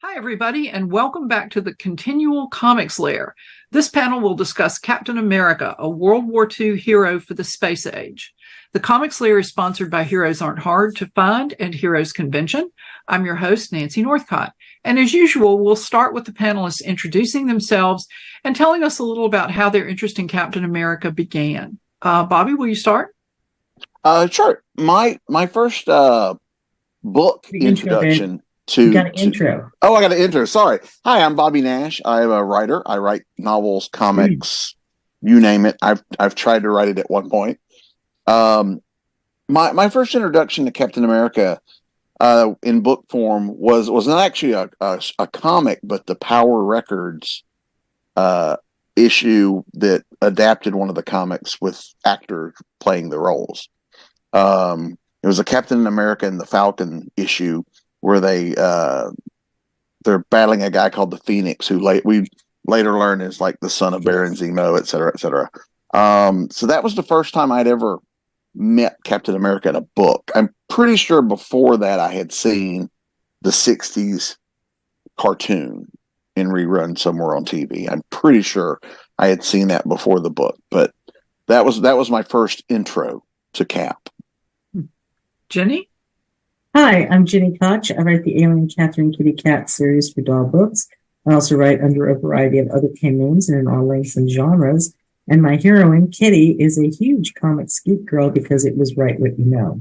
Hi, everybody, and welcome back to the ConTinual Comics Lair. This panel will discuss Captain America, a World War II hero for the space age. The Comics Lair is sponsored by Heroes Aren't Hard to Find and Heroes Convention. I'm your host, Nancy Northcott. And as usual, we'll start with the panelists introducing themselves and telling us a little about how their interest in Captain America began. Bobby, will you start? Sure. My first book introduction to... You got an intro. Oh, I got an intro. Sorry. Hi, I'm Bobby Nash. I'm a writer. I write novels, comics, you name it. I've tried to write it at one point. My first introduction to Captain America in book form was not actually a comic, but the Power Records issue that adapted one of the comics with actors playing the roles. It was a Captain America and the Falcon issue where they're battling a guy called the Phoenix, who we later learn is like the son of Baron Zemo, et cetera, et cetera. So that was the first time I'd ever met Captain America in a book. I'm pretty sure before that I had seen the 60s cartoon in rerun somewhere on TV. I'm pretty sure I had seen that before the book, but that was my first intro to Cap. Jenny? Hi, I'm Gini Koch. I write the Alien Catherine Kitty Cat series for Dog Books. I also write under a variety of other pen names and in all lengths and genres. And my heroine, Kitty, is a huge comics geek girl because it was right what you know.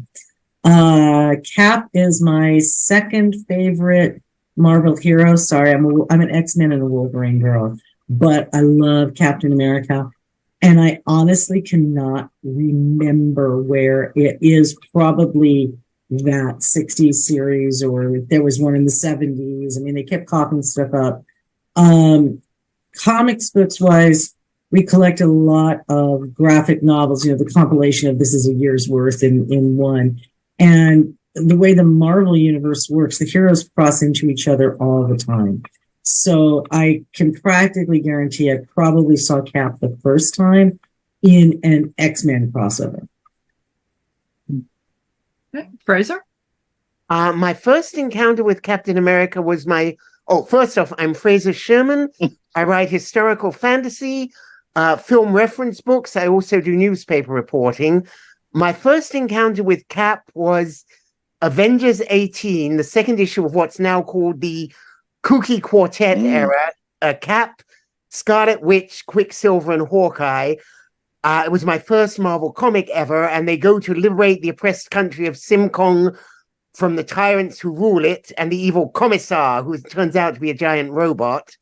Cap is my second favorite Marvel hero. Sorry, I'm an X-Men and a Wolverine girl, but I love Captain America. And I honestly cannot remember where it is. Probably that 60s series, or there was one in the 70s. I mean, they kept copying stuff up. Comics books wise, we collect a lot of graphic novels, the compilation of this is a year's worth in one. And the way the Marvel universe works, the heroes cross into each other all the time. So I can practically guarantee I probably saw Cap the first time in an X-Men crossover. Okay. Fraser? My first encounter with Captain America was first off, I'm Fraser Sherman. I write historical fantasy, film reference books. I also do newspaper reporting. My first encounter with Cap was Avengers 18, the second issue of what's now called the Kooky Quartet era. Cap, Scarlet Witch, Quicksilver, and Hawkeye. It was my first Marvel comic ever, and they go to liberate the oppressed country of Simkong from the tyrants who rule it and the evil commissar, who turns out to be a giant robot.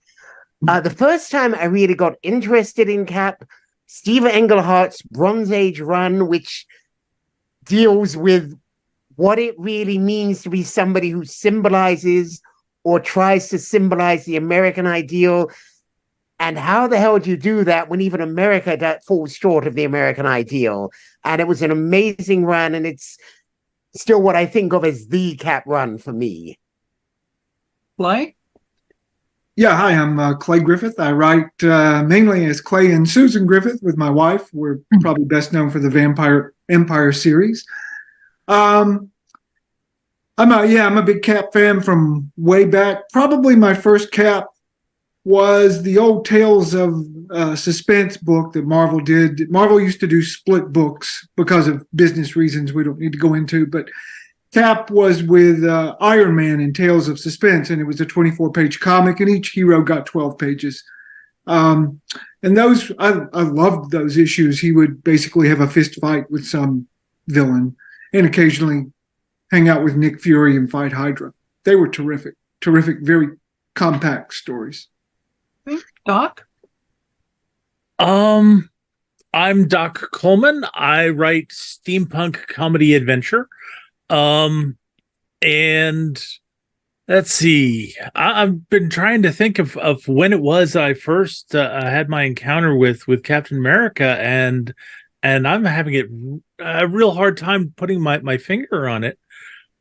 The first time I really got interested in Cap, Steve Englehart's Bronze Age run, which deals with what it really means to be somebody who symbolizes or tries to symbolize the American ideal. And how the hell do you do that when even America falls short of the American ideal? And it was an amazing run, and it's still what I think of as the Cap run for me. Clay? Yeah, hi, I'm Clay Griffith. I write mainly as Clay and Susan Griffith with my wife. We're probably best known for the Vampire Empire series. I'm a big Cap fan from way back. Probably my first Cap was the old Tales of Suspense book that Marvel did. Marvel used to do split books because of business reasons we don't need to go into, but Cap was with Iron Man in Tales of Suspense, and it was a 24-page comic, and each hero got 12 pages. And those, I loved those issues. He would basically have a fist fight with some villain and occasionally hang out with Nick Fury and fight Hydra. They were terrific, very compact stories. Doc? I'm Doc Coleman. I write steampunk comedy adventure. And let's see. I've been trying to think of when it was I first had my encounter with Captain America, and I'm having a real hard time putting my finger on it.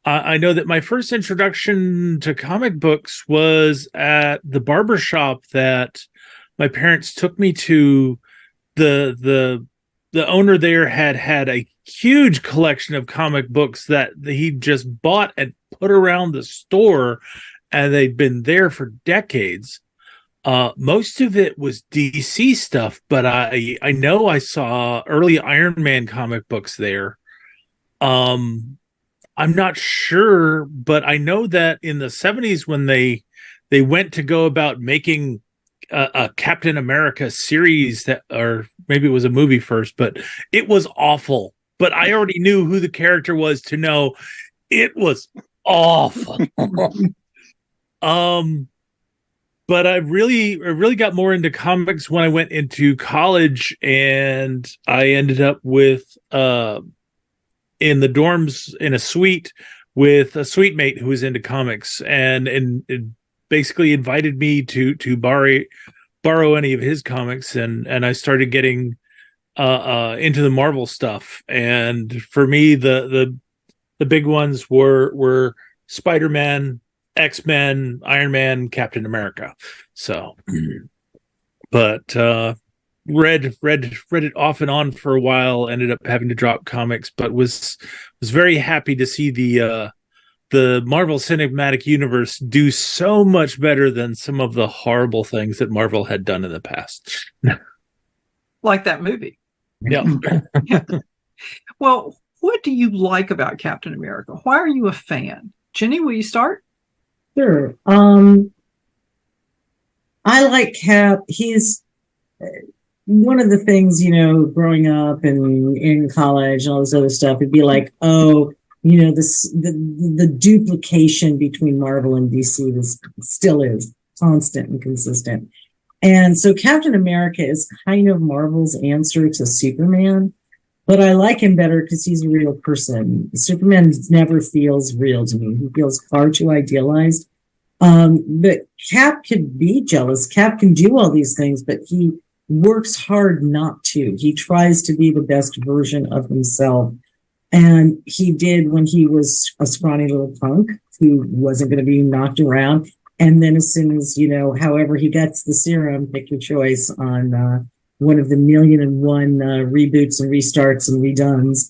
I know that my first introduction to comic books was at the barbershop that my parents took me to. The owner there had a huge collection of comic books that he just bought and put around the store. and they'd been there for decades. Most of it was DC stuff, but I know I saw early Iron Man comic books there. I'm not sure, but I know that in the 70s when they went to go about making a Captain America series, that, or maybe it was a movie first, but it was awful. But I already knew who the character was to know it was awful. But I really got more into comics when I went into college, and I ended up with in the dorms in a suite with a suite mate who was into comics, and basically invited me to borrow any of his comics, and I started getting into the Marvel stuff. And for me, the big ones were Spider-Man, X-Men, Iron Man, Captain America. So, but read it off and on for a while. Ended up having to drop comics, but was very happy to see the Marvel Cinematic Universe do so much better than some of the horrible things that Marvel had done in the past. Like that movie. Yeah. Well, what do you like about Captain America? Why are you a fan? Jenny, will you start? Sure. I like Cap. He's one of the things, growing up and in college and all this other stuff, it'd be like, oh, the duplication between Marvel and DC still is constant and consistent. And so Captain America is kind of Marvel's answer to Superman, but I like him better because he's a real person. Superman never feels real to me. He feels far too idealized. But Cap can be jealous. Cap can do all these things, but he works hard not to. He tries to be the best version of himself. And he did when he was a scrawny little punk who wasn't going to be knocked around. And then as soon as, however he gets the serum, pick your choice on one of the 1,000,001 reboots and restarts and redones.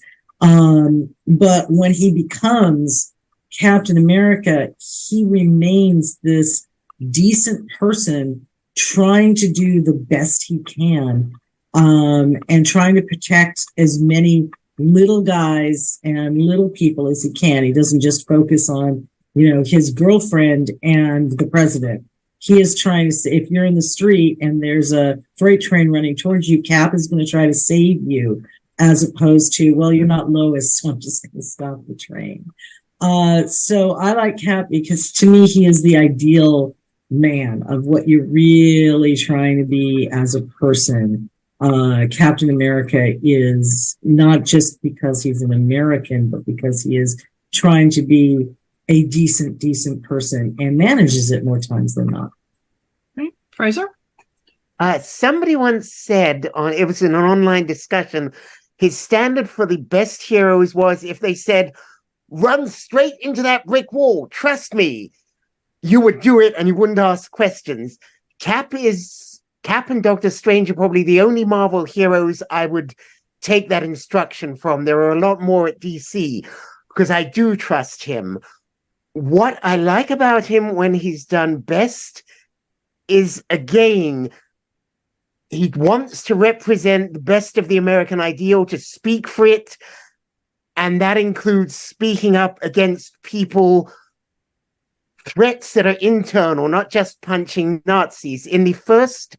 But when he becomes Captain America, he remains this decent person trying to do the best he can, and trying to protect as many little guys and little people as he can. He doesn't just focus on, his girlfriend and the president. He is trying to say, if you're in the street and there's a freight train running towards you, Cap is going to try to save you, as opposed to, well, you're not Lois, so I'm just going to stop the train. So I like Cap because to me, he is the ideal man of what you're really trying to be as a person. Captain America is not just because he's an American, but because he is trying to be a decent person and manages it more times than not. Okay. Fraser? Somebody once said it was in an online discussion, his standard for the best heroes was if they said, run straight into that brick wall, trust me, you would do it and you wouldn't ask questions. Cap and Doctor Strange are probably the only Marvel heroes I would take that instruction from. There are a lot more at DC because I do trust him. What I like about him when he's done best is, again, he wants to represent the best of the American ideal, to speak for it, and that includes speaking up against threats that are internal, not just punching Nazis. In the first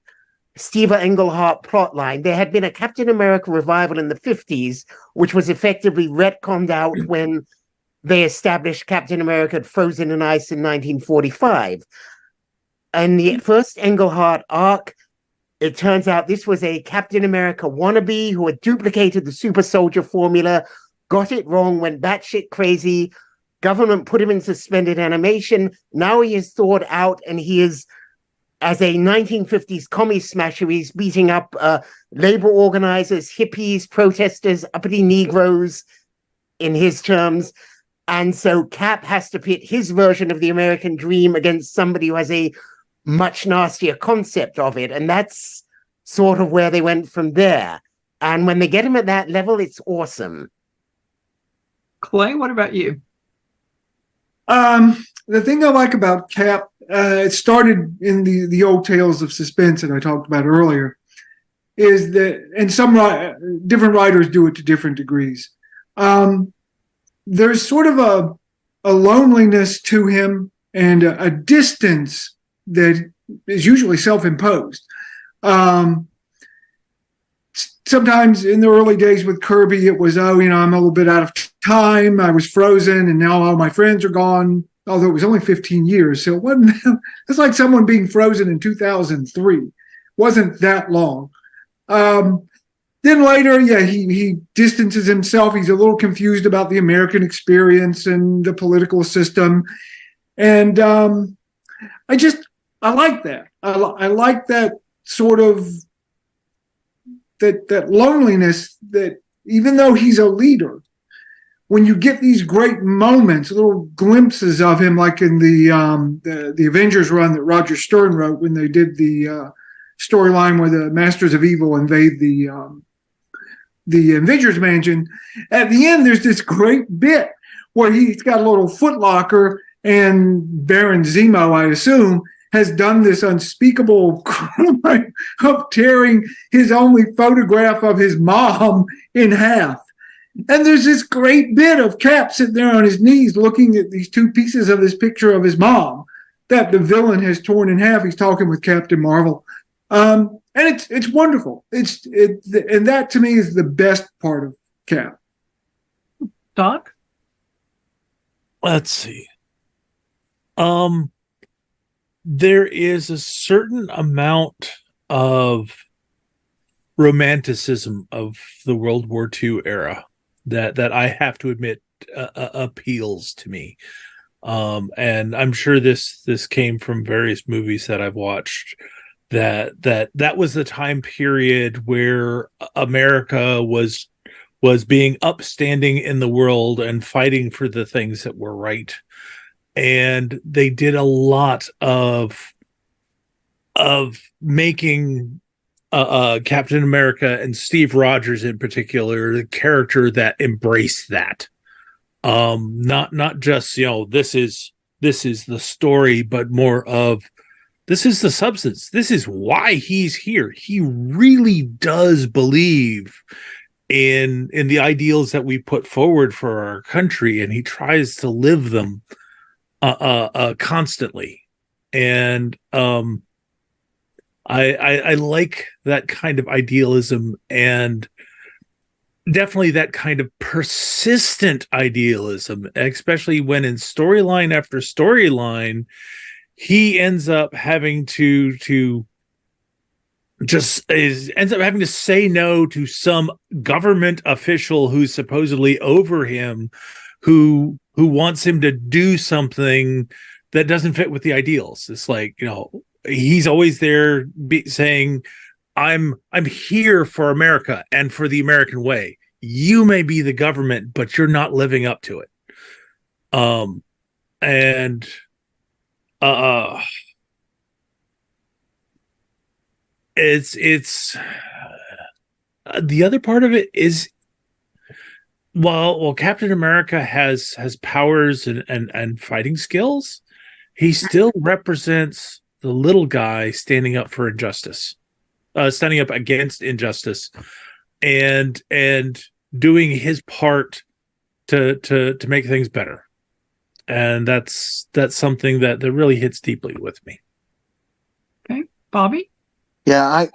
Steve Englehart plotline, there had been a Captain America revival in the 50s, which was effectively retconned out when they established Captain America had frozen in ice in 1945. In the first Englehart arc, it turns out this was a Captain America wannabe who had duplicated the super soldier formula, got it wrong, went batshit crazy. Government put him in suspended animation. Now he is thawed out, and he is, as a 1950s commie smasher, he's beating up labor organizers, hippies, protesters, uppity Negroes, in his terms. And so Cap has to pit his version of the American dream against somebody who has a much nastier concept of it. And that's sort of where they went from there. And when they get him at that level, it's awesome. Clay, what about you? the thing I like about Cap, it started in the old tales of suspense that I talked about earlier, is that, and some different writers do it to different degrees. There's sort of a loneliness to him and a distance that is usually self-imposed. Sometimes in the early days with Kirby, it was, I'm a little bit out of time. I was frozen, and now all my friends are gone. Although it was only 15 years, so it wasn't. It's like someone being frozen in 2003. Wasn't that long. Then later, he distances himself. He's a little confused about the American experience and the political system, and I like that. I like that sort of that loneliness. That even though he's a leader, when you get these great moments, little glimpses of him, like in the Avengers run that Roger Stern wrote when they did the storyline where the Masters of Evil invade the Avengers mansion. At the end, there's this great bit where he's got a little footlocker, and Baron Zemo, I assume, has done this unspeakable crime of tearing his only photograph of his mom in half. And there's this great bit of Cap sitting there on his knees looking at these two pieces of this picture of his mom that the villain has torn in half. He's talking with Captain Marvel. And it's wonderful. And that to me is the best part of Cap. Doc? Let's see. There is a certain amount of romanticism of the World War II era that I have to admit appeals to me. And I'm sure this came from various movies that I've watched, that was the time period where America was being upstanding in the world and fighting for the things that were right. And they did a lot of making Captain America and Steve Rogers in particular the character that embraced that. Not just, this is the story, but more of, this is the substance. This is why he's here. He really does believe in the ideals that we put forward for our country, and he tries to live them constantly. And I like that kind of idealism, and definitely that kind of persistent idealism, especially when in storyline after storyline, he ends up having to say no to some government official who's supposedly over him, who wants him to do something that doesn't fit with the ideals. It's like, he's always there saying, I'm here for America and for the American way. You may be the government, but you're not living up to it. It's the other part of it is, while Captain America has powers and fighting skills, he still represents the little guy standing up for injustice, standing up against injustice, and doing his part to make things better. And that's something that really hits deeply with me. Okay, Bobby? Yeah,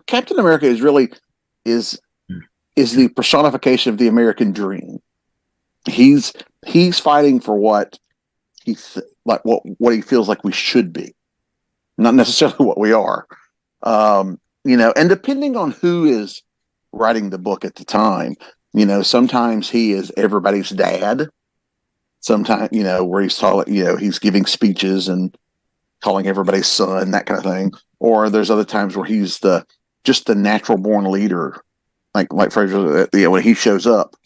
Captain America is the personification of the American dream. He's fighting for what what he feels like we should be, not necessarily what we are. And depending on who is writing the book at the time, sometimes he is everybody's dad. Sometimes, where he's talking, he's giving speeches and calling everybody son, that kind of thing. Or there's other times where he's just the natural born leader, like Fraser, when he shows up,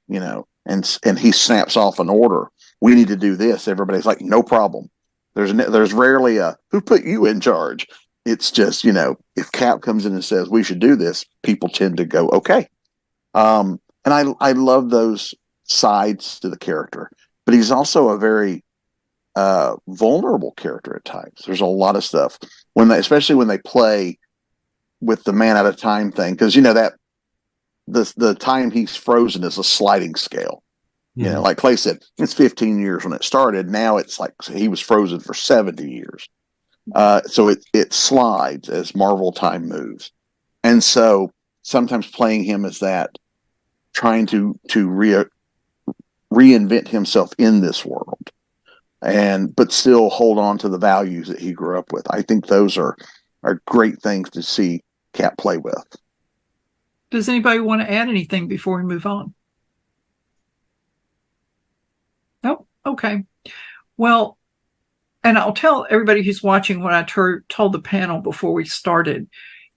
and he snaps off an order. We need to do this. Everybody's like, no problem. There's rarely a who put you in charge. It's just, if Cap comes in and says we should do this, people tend to go okay. And I love those sides to the character, but he's also a very vulnerable character at times. There's a lot of stuff especially when they play with the man at a time thing, because that the time he's frozen is a sliding scale. Like Clay said, it's 15 years when it started. Now it's like he was frozen for 70 years. So it slides as Marvel time moves. And so sometimes playing him as that, trying to reinvent himself in this world, but still hold on to the values that he grew up with. I think those are great things to see Cap play with. Does anybody want to add anything before we move on? Oh, okay. Well, and I'll tell everybody who's watching what I told the panel before we started,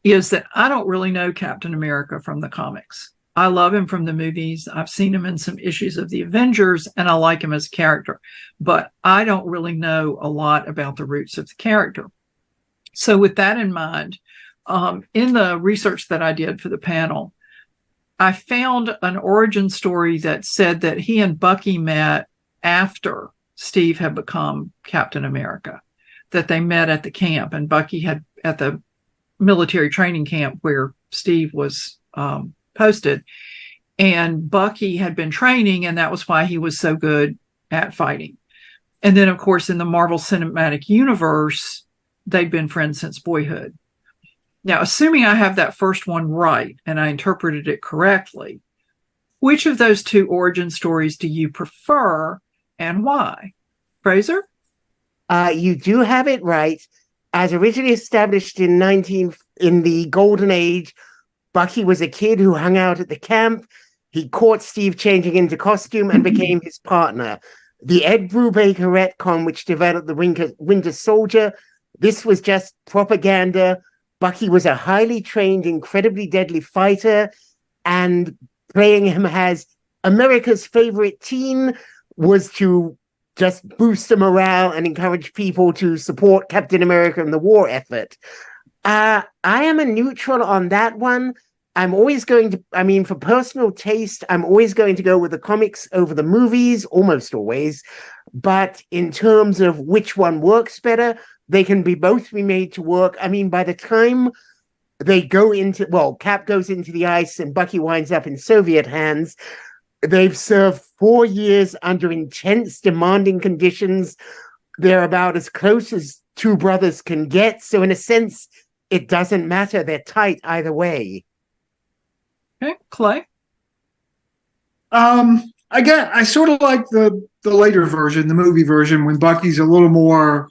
is that I don't really know Captain America from the comics. I love him from the movies. I've seen him in some issues of the Avengers, and I like him as a character. But I don't really know a lot about the roots of the character. So with that in mind, in the research that I did for the panel, I found an origin story that said that he and Bucky met after Steve had become Captain America, that they met at the camp, and Bucky had at the military training camp where Steve was posted, and Bucky had been training, and that was why he was so good at fighting. And then, of course, in the Marvel Cinematic Universe, they'd been friends since boyhood. Now, assuming I have that first one right and I interpreted it correctly, which of those two origin stories do you prefer and why? Fraser? You do have it right. As originally established in the Golden Age, Bucky was a kid who hung out at the camp. He caught Steve changing into costume and became his partner. The Ed Brubaker retcon, which developed the Winter Soldier, this was just propaganda. Bucky was a highly trained, incredibly deadly fighter, and playing him as America's favorite teen was to just boost the morale and encourage people to support Captain America in the war effort. I am a neutral on that one. I'm always going to, for personal taste, I'm always going to go with the comics over the movies, almost always. But in terms of which one works better, they can both be made to work. By the time they go Cap goes into the ice and Bucky winds up in Soviet hands, they've served 4 years under intense, demanding conditions. They're about as close as two brothers can get. So in a sense, it doesn't matter. They're tight either way. Okay, Clay? Again, I sort of like the later version, the movie version, when Bucky's a little more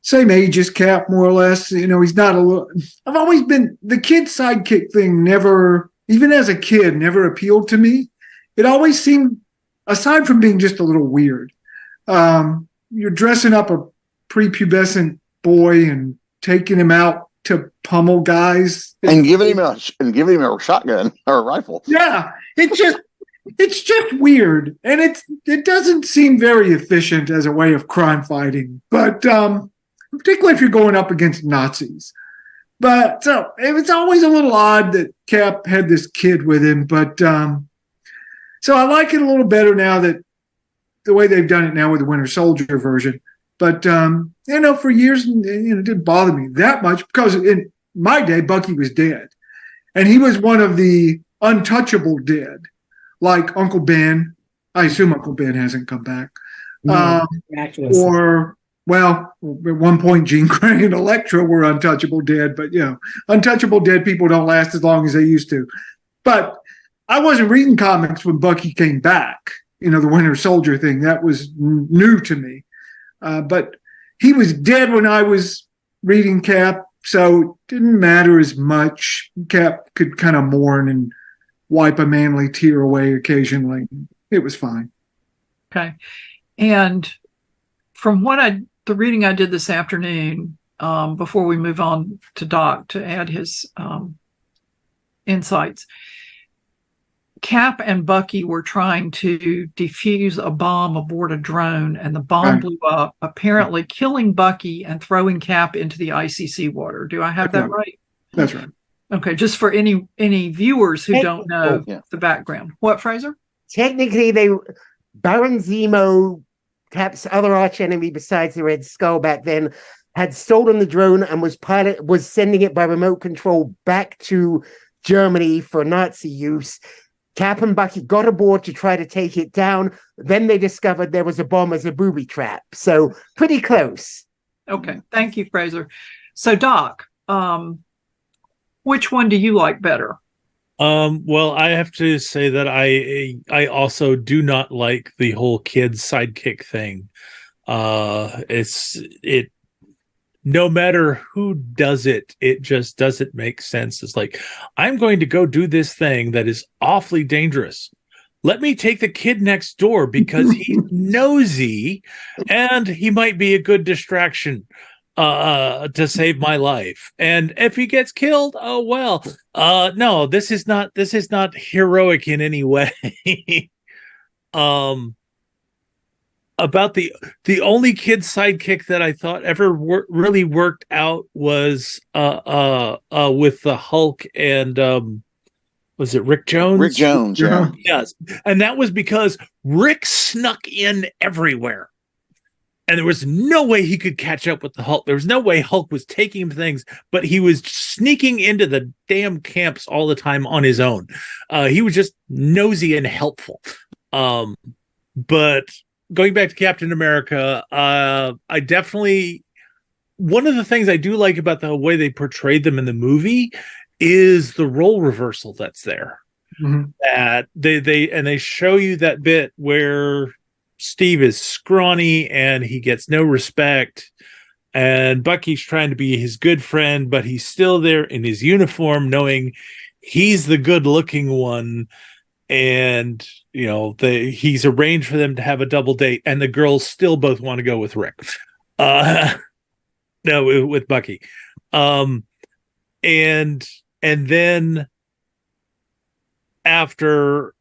same age as Cap, more or less. He's not I've always been, the kid sidekick thing never, even as a kid, never appealed to me. It always seemed, aside from being just a little weird, you're dressing up a prepubescent boy and taking him out to pummel guys and giving him a shotgun or a rifle. Yeah, it's just weird, and it doesn't seem very efficient as a way of crime fighting. But particularly if you're going up against Nazis. But so it was always a little odd that Cap had this kid with him. But so I like it a little better now, that the way they've done it now with the Winter Soldier version. But for years, it didn't bother me that much, because in my day, Bucky was dead, and he was one of the untouchable dead, like Uncle Ben. I assume Uncle Ben hasn't come back. Or, well, at one point, Jean Grey and Elektra were untouchable dead, but untouchable dead people don't last as long as they used to. But I wasn't reading comics when Bucky came back. The Winter Soldier thing, that was new to me. But he was dead when I was reading Cap, so it didn't matter as much. Cap could kind of mourn and wipe a manly tear away occasionally. It was fine. Okay. And from the reading I did this afternoon, before we move on to Doc to add his insights, Cap and Bucky were trying to defuse a bomb aboard a drone, and the bomb blew up, apparently killing Bucky and throwing Cap into the icy seawater. Do I have that right? That's right. Okay, just for any viewers who don't know the background. What, Fraser? Technically, Baron Zemo, Cap's other archenemy besides the Red Skull back then, had stolen the drone and was sending it by remote control back to Germany for Nazi use. Cap and Bucky got aboard to try to take it down. Then they discovered there was a bomb as a booby trap. So pretty close. Okay. Thank you, Fraser. So, Doc, which one do you like better? Well, I have to say that I also do not like the whole kid sidekick thing. It no matter who does it, it just doesn't make sense. It's like, I'm going to go do this thing that is awfully dangerous. Let me take the kid next door because he's nosy and he might be a good distraction to save my life. And if he gets killed, oh well. No, this is not heroic in any way. About the only kid sidekick that I thought ever really worked out was with the Hulk and was it Rick Jones? Rick Jones, yeah. Yes. And that was because Rick snuck in everywhere. And there was no way he could catch up with the Hulk. There was no way Hulk was taking him things, but he was sneaking into the damn camps all the time on his own. He was just nosy and helpful. But going back to Captain America, I definitely, one of the things I do like about the way they portrayed them in the movie is the role reversal that's there. Mhm. That they show you that bit where Steve is scrawny and he gets no respect, and Bucky's trying to be his good friend, but he's still there in his uniform knowing he's the good looking one. And he's arranged for them to have a double date, and the girls still both want to go with Rick. No, with Bucky. And then after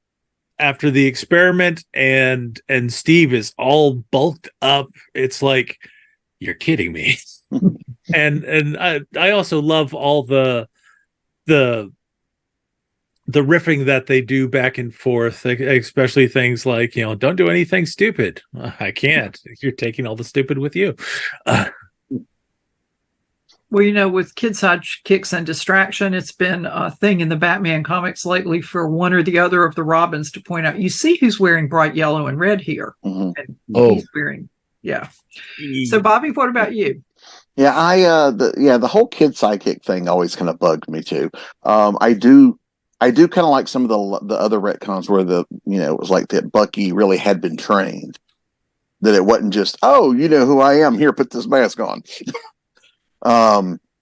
the experiment and Steve is all bulked up, it's like, you're kidding me. and I also love all the riffing that they do back and forth, especially things like, don't do anything stupid. I can't. You're taking all the stupid with you. Well, with kid sidekicks and distraction, it's been a thing in the Batman comics lately for one or the other of the Robins to point out, you see who's wearing bright yellow and red here. Mhm. And Oh. he's wearing, yeah. So, Bobby, what about you? Yeah, the whole kid sidekick thing always kind of bugged me too. I do kind of like some of the other retcons where it was like that Bucky really had been trained, that it wasn't just, oh, you know who I am, here, put this mask on.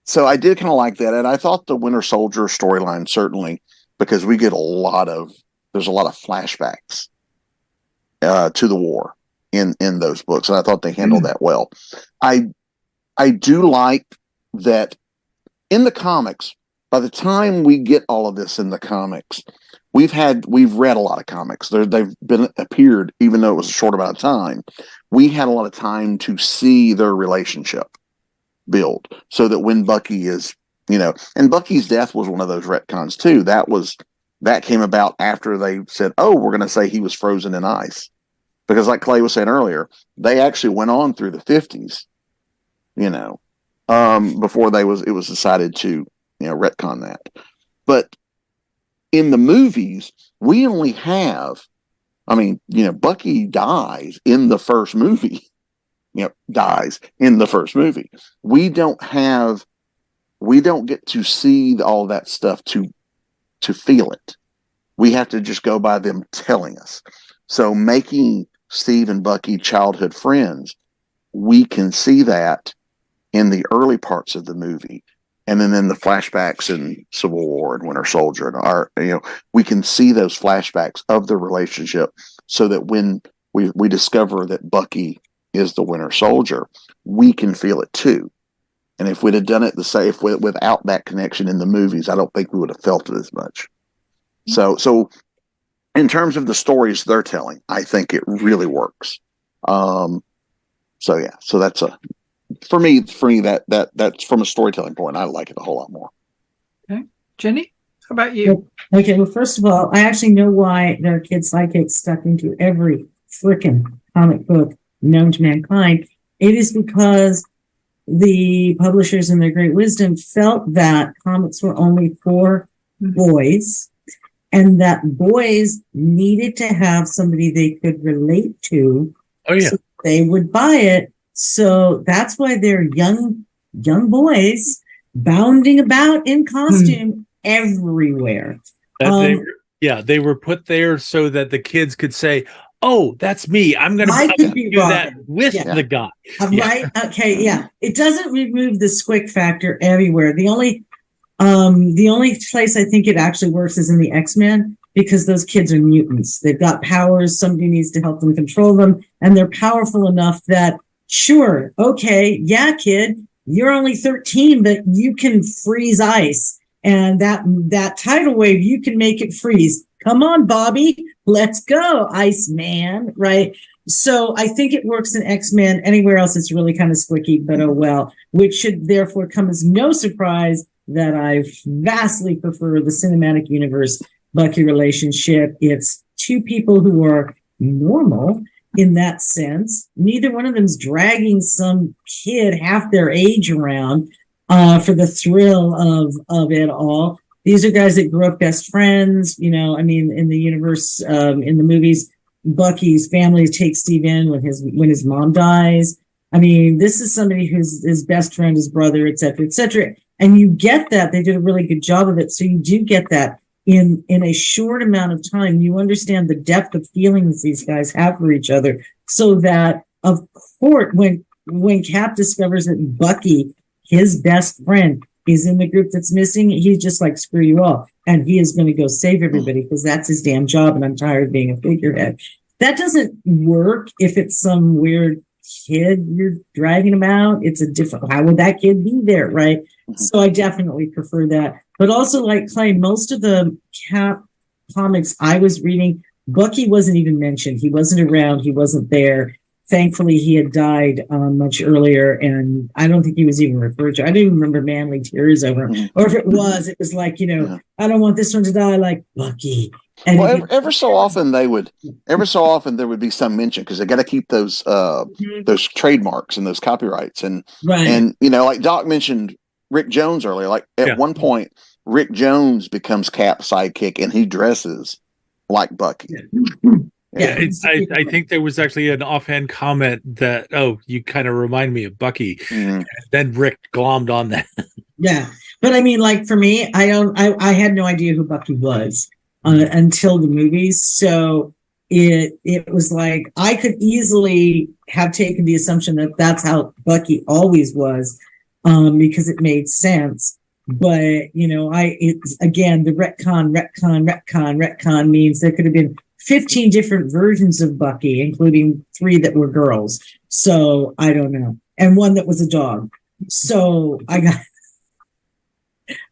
So I did kind of like that, and I thought the Winter Soldier storyline, certainly, because we get there's a lot of flashbacks to the war in those books, and I thought they handled that well. I do like that in the comics. By the time we get all of this in the comics, we've read a lot of comics. They've appeared, even though it was a short amount of time. We had a lot of time to see their relationship build, so that when Bucky is, and Bucky's death was one of those retcons too. That came about after they said, oh, we're going to say he was frozen in ice, because like Clay was saying earlier, they actually went on through the 50s, before it was decided to retcon that. But in the movies, we only have, Bucky dies in the first movie. Dies in the first movie. We don't get to see all that stuff to feel it. We have to just go by them telling us. So making Steve and Bucky childhood friends, we can see that in the early parts of the movie. And then in the flashbacks in Civil War and Winter Soldier, and we can see those flashbacks of the relationship, so that when we discover that Bucky is the Winter Soldier, we can feel it too. And if we'd have done it without that connection in the movies, I don't think we would have felt it as much. So in terms of the stories they're telling, I think it really works. So that's for me that's from a storytelling point, I like it a whole lot more. Okay. Jenny, how about you? Okay, well, first of all, I actually know why their kid sidekick stuck into every frickin' comic book known to mankind, it is because the publishers in their great wisdom felt that comics were only for boys, and that boys needed to have somebody they could relate to. Oh yeah. So they would buy it. So that's why they're young boys bounding about in costume everywhere. They were put there so that the kids could say, "Oh, that's me. I'm going to do that with the guy." Right? Okay. Yeah. It doesn't remove the squick factor everywhere. The only place I think it actually works is in the X-Men, because those kids are mutants. They've got powers. Somebody needs to help them control them, and they're powerful enough that, sure, okay, yeah, kid, you're only 13, but you can freeze ice, and that tidal wave, you can make it freeze. Come on, Bobby, let's go, Iceman, right? So I think it works in X-Men. Anywhere else, it's really kind of squicky, but oh well, which should therefore come as no surprise that I vastly prefer the cinematic universe Bucky relationship. It's two people who are normal in that sense. Neither one of them's dragging some kid half their age around for the thrill of it all. These are guys that grew up best friends. You know, I mean, in the universe, in the movies, Bucky's family takes Steve in when his mom dies. I mean, this is somebody who's his best friend, his brother, et cetera, et cetera. And you get that. They did a really good job of it. So you do get that in a short amount of time. You understand the depth of feelings these guys have for each other. So that, of course, when Cap discovers that Bucky, his best friend, is in the group that's missing, he's just like, screw you all. And he is going to go save everybody because that's his damn job. And I'm tired of being a figurehead. That doesn't work if it's some weird kid you're dragging him out. It's a different, how would that kid be there, right? So I definitely prefer that. But also, like Clay, most of the Cap comics I was reading, Bucky wasn't even mentioned. He wasn't around. He wasn't there. Thankfully, he had died much earlier, and I don't think he was even referred to. I don't even remember manly tears over him. Or if it was like, you know, I don't want this one to die like Bucky. And ever so often there would be some mention, because they got to keep those trademarks and those copyrights. And you know, like Doc mentioned Rick Jones earlier. Like at one point, Rick Jones becomes Cap's sidekick, and he dresses like Bucky. I think there was actually an offhand comment that, "Oh, you kind of remind me of Bucky." And then Rick glommed on that. Yeah, but I mean, like for me, I had no idea who Bucky was until the movies. So it was like I could easily have taken the assumption that that's how Bucky always was, because it made sense. But you know, it's again the retcon means there could have been 15 different versions of Bucky, including 3 that were girls. So I don't know. And 1 that was a dog. So I got.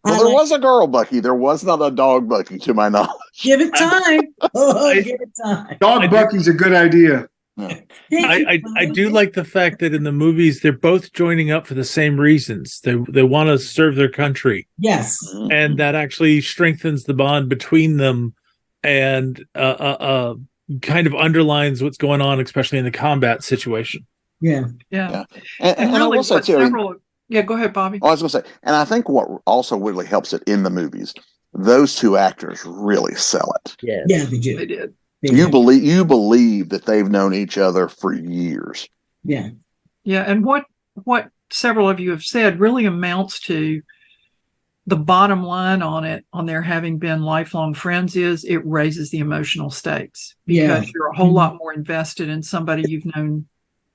Well, there was a girl Bucky. There was not a dog Bucky, to my knowledge. Give it time. Give it time. Dog Bucky's a good idea. I do like the fact that in the movies they're both joining up for the same reasons. They want to serve their country. Yes. And that actually strengthens the bond between them, and kind of underlines what's going on, especially in the combat situation. Yeah. And really, I will say too. Yeah, go ahead, Bobby. I was going to say, and I think what also really helps it in the movies, those 2 actors really sell it. Yeah, they did. They did. You believe that they've known each other for years. Yeah. Yeah, and what several of you have said really amounts to the bottom line on their having been lifelong friends is it raises the emotional stakes, because you're a whole lot more invested in somebody you've known,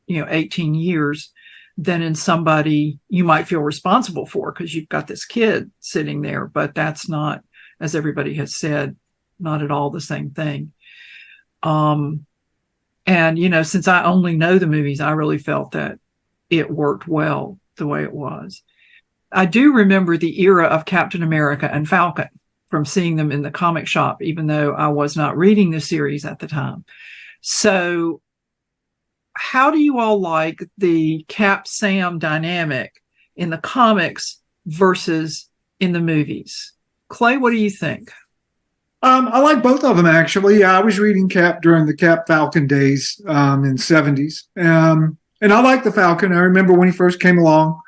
18 years than in somebody you might feel responsible for because you've got this kid sitting there. But that's not, as everybody has said, not at all the same thing. And, since I only know the movies, I really felt that it worked well the way it was. I do remember the era of Captain America and Falcon from seeing them in the comic shop, even though I was not reading the series at the time. So how do you all like the Cap-Sam dynamic in the comics versus in the movies? Clay, what do you think? I like both of them actually. I was reading Cap during the Cap Falcon days in the 70s. And I like the Falcon. I remember when he first came along,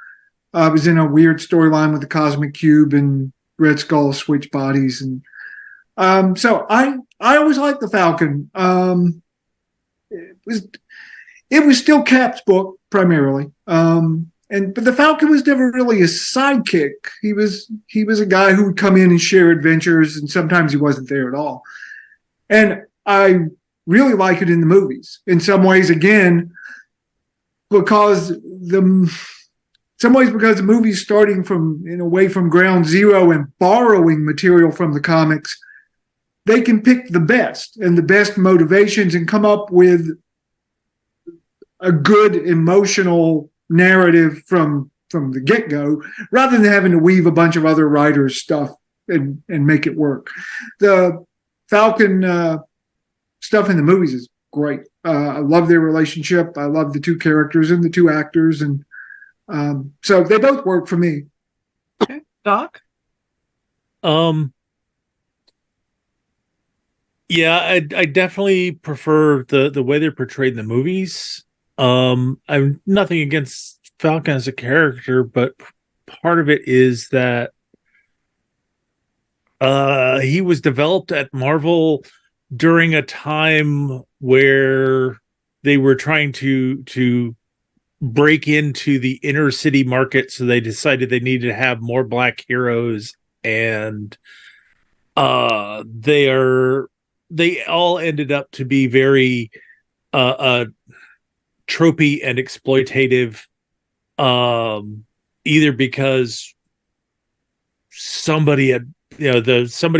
I was in a weird storyline with the Cosmic Cube and Red Skull switch bodies. And so I always liked the Falcon. It was still Cap's book primarily. But the Falcon was never really a sidekick. He was a guy who would come in and share adventures, and sometimes he wasn't there at all. And I really like it in the movies. In some ways, again, because the movie's starting from in a way from ground zero and borrowing material from the comics, they can pick the best and the best motivations and come up with a good emotional narrative from the get-go, rather than having to weave a bunch of other writers' stuff and make it work. The Falcon stuff in the movies is great. I love their relationship. I love the two characters and the two actors, and so they both work for me. Okay. Doc? Yeah, I definitely prefer the way they're portrayed in the movies. I'm nothing against Falcon as a character, but part of it is that he was developed at Marvel during a time where they were trying to break into the inner city market, so they decided they needed to have more black heroes, and they all ended up to be very tropey and exploitative, either because somebody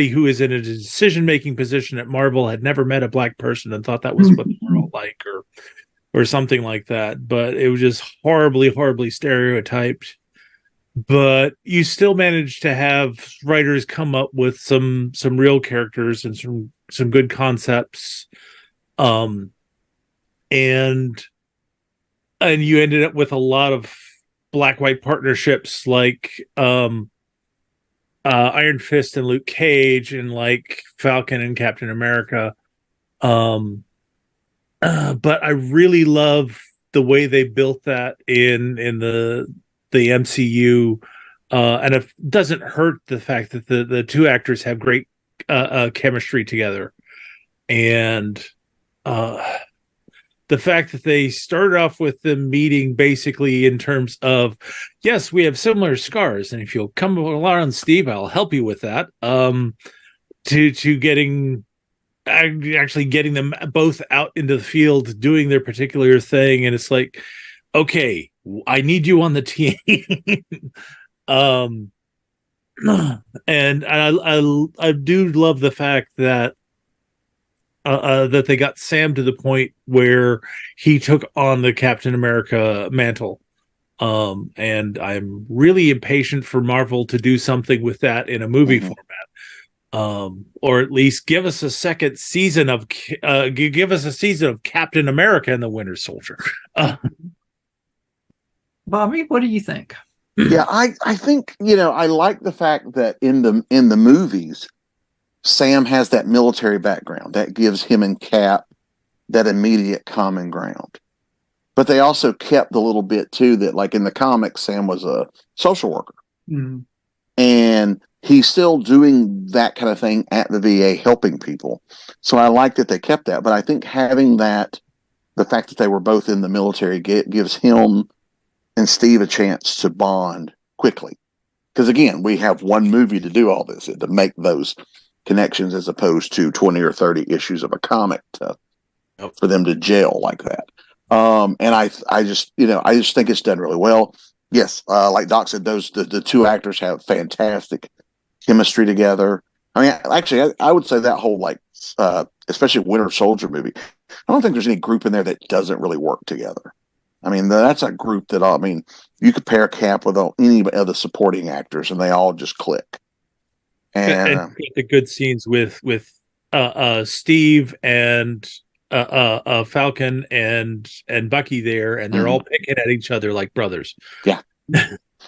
who is in a decision-making position at Marvel had never met a black person and thought that was what they were all like, or something like that. But it was just horribly stereotyped. But you still managed to have writers come up with some real characters and some good concepts, and you ended up with a lot of black-white partnerships like Iron Fist and Luke Cage, and like Falcon and Captain America. But I really love the way they built that in the MCU, and it doesn't hurt the fact that the two actors have great chemistry together, and the fact that they started off with them meeting basically in terms of, yes, we have similar scars, and if you'll come along, Steve, I'll help you with that. To getting them both out into the field doing their particular thing, and it's like, okay, I need you on the team. And I do love the fact that that they got Sam to the point where he took on the Captain America mantle. And I'm really impatient for Marvel to do something with that in a movie format. Or at least give us a second season of Captain America and the Winter Soldier. Bobby, what do you think? Yeah, I think, I like the fact that in the movies, Sam has that military background that gives him and Cap that immediate common ground. But they also kept the little bit too that, like in the comics, Sam was a social worker. Mm-hmm. And he's still doing that kind of thing at the VA, helping people. So I like that they kept that. But I think having that, the fact that they were both in the military, gives him and Steve a chance to bond quickly. Because again, we have one movie to do all this, to make those connections, as opposed to 20 or 30 issues of a comic for them to gel like that. And I just think it's done really well. Yes, like Doc said, the two actors have fantastic chemistry together. I mean, actually, I would say that whole, especially Winter Soldier movie, I don't think there's any group in there that doesn't really work together. I mean, that's a group that, you could pair Cap with any of the supporting actors, and they all just click. And the good scenes with Steve and Falcon and Bucky there, and they're all picking at each other like brothers. Yeah.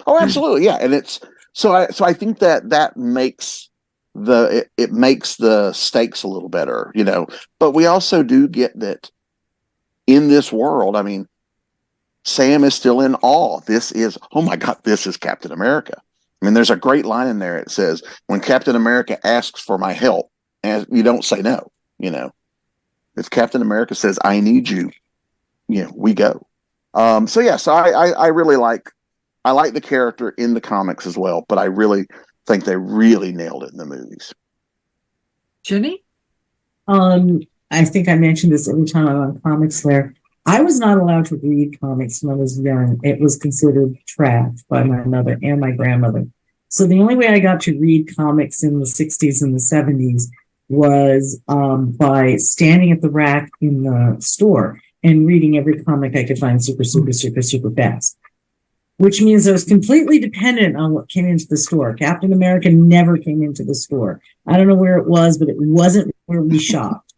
Oh, absolutely. Yeah. And it's so I think that makes it makes the stakes a little better, you know. But we also do get that in this world. I mean, Sam is still in awe. This is, oh my God, this is Captain America. I mean, there's a great line in there. It says, when Captain America asks for my help, and you don't say no, you know. If Captain America says, I need you, you know, we go. So I really like the character in the comics as well, but I really think they really nailed it in the movies. Ginny? I think I mentioned this every time I'm on Comics Lair. I was not allowed to read comics when I was young. It was considered trash by my mother and my grandmother. So the only way I got to read comics in the 60s and the 70s was by standing at the rack in the store and reading every comic I could find super fast. Which means I was completely dependent on what came into the store. Captain America never came into the store. I don't know where it was, but it wasn't where we shopped.